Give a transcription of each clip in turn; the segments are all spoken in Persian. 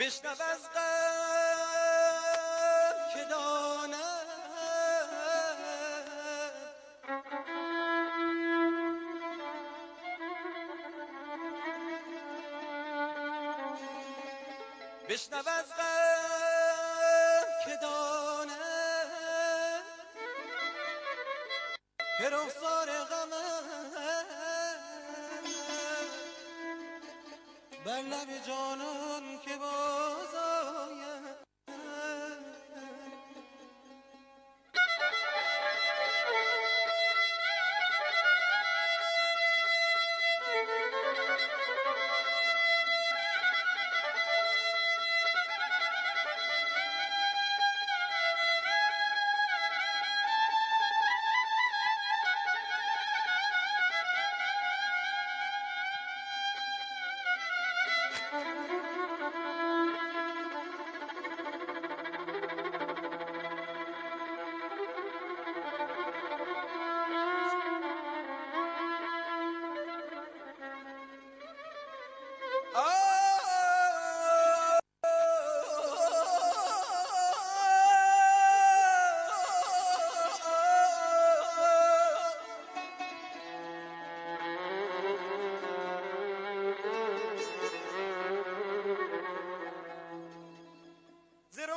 بشنو از قلب که داند بشنو از قلب که داند که رخسار غمت بر لب جانان که باز آید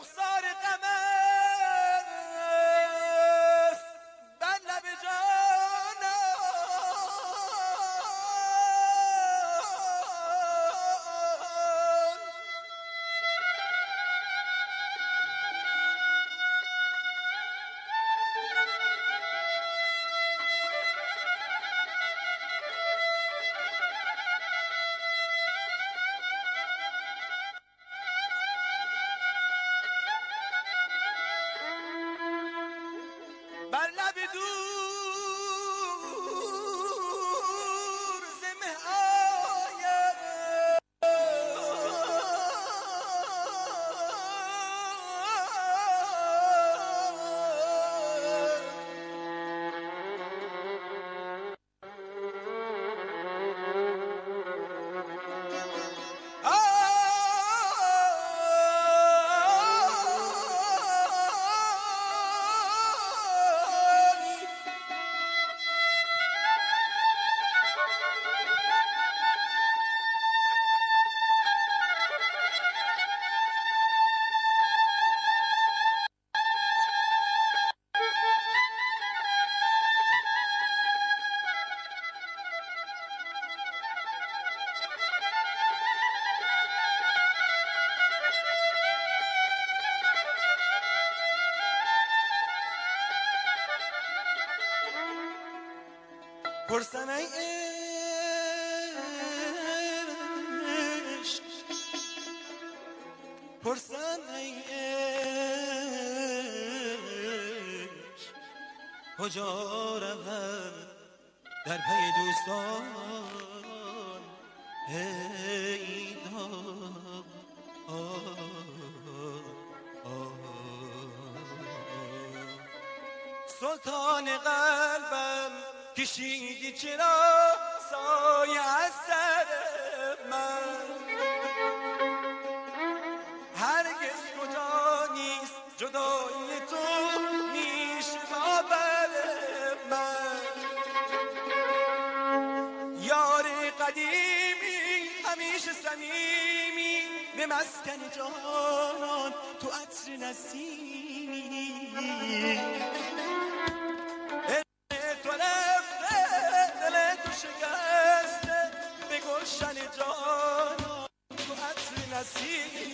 رخسار غم است بر لب جانان بر لب دور ز مه آید پرسم ای عشق پرسم ای عشق کجا روم در پی دوستان ای سلطان قلبم کشیدی چرا سایه از سر من هرگز کجا نیست جدای تو میشه باور من یار قدیمی همیشه صمیمی به مسکن جانان تو عطر نسیمی شکسته به گلشن جانان تو عطر نسیمی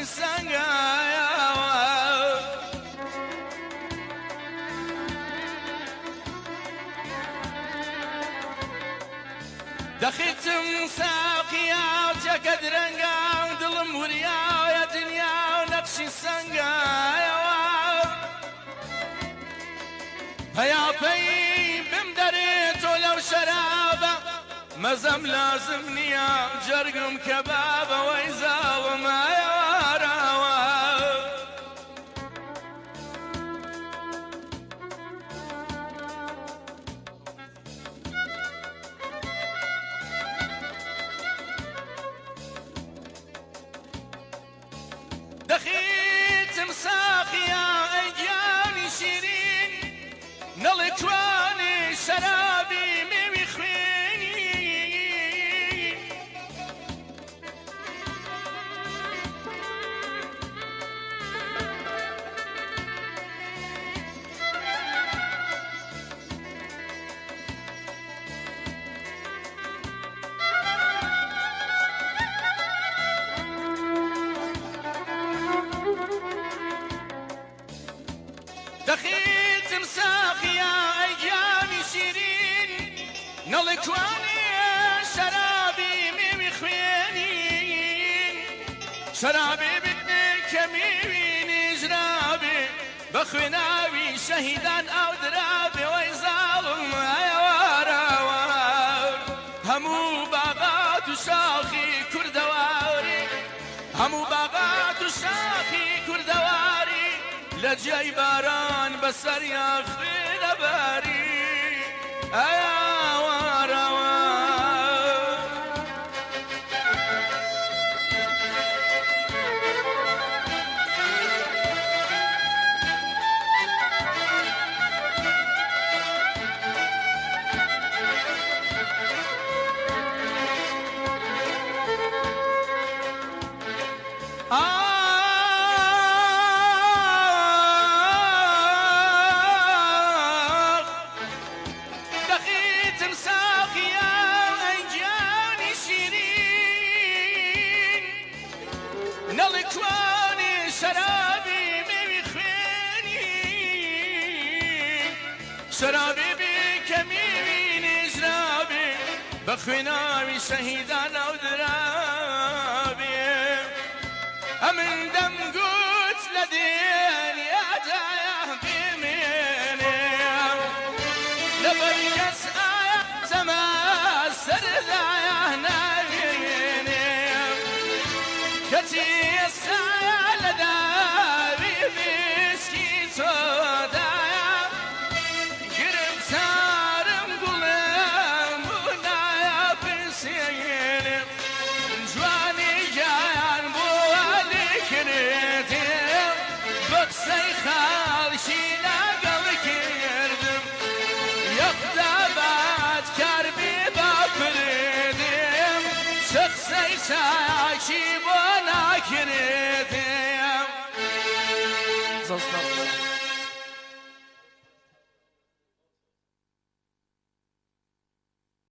نقشی سنگایا دخيتم ساقيا وجاك درنقا ودلم وريا يا دنيا ونقشي سنقايا هيا بي بمدريت ولو شرابة مزم لازمني يا جرقم كبابة ويزاو ما يواراوا دخيت مساقيا ايجاني شيرين نلكواني شرابي ميمي خويني دخيت مساقيا ايامي شيرين نلكواني شرابي ميمي خوينين شرابي بكميني جرابي بخويناوي شهيدان او درابي ويظالم ايوارا همو باغات وشاخي كردواري همو باغات وشاخي كردواري لجاي باران بسر ياخذ باري ايا واروا نلكواني شرابي ميمي خويني شرابي بكميمي جرابي بخويناوي شهيدان او درابي امن دم قوت لدين يا دايا بيميني لبريس آيا سما السردايا نايني كتي السايا لدابي مسكي تودايا قرب سارم قلم بنايا بنسيني جواني جايان بوالي كريتم بقسي خالشي لاقل كردم يقدابات كاربي بابردم شخصي ساكي بونا كريتم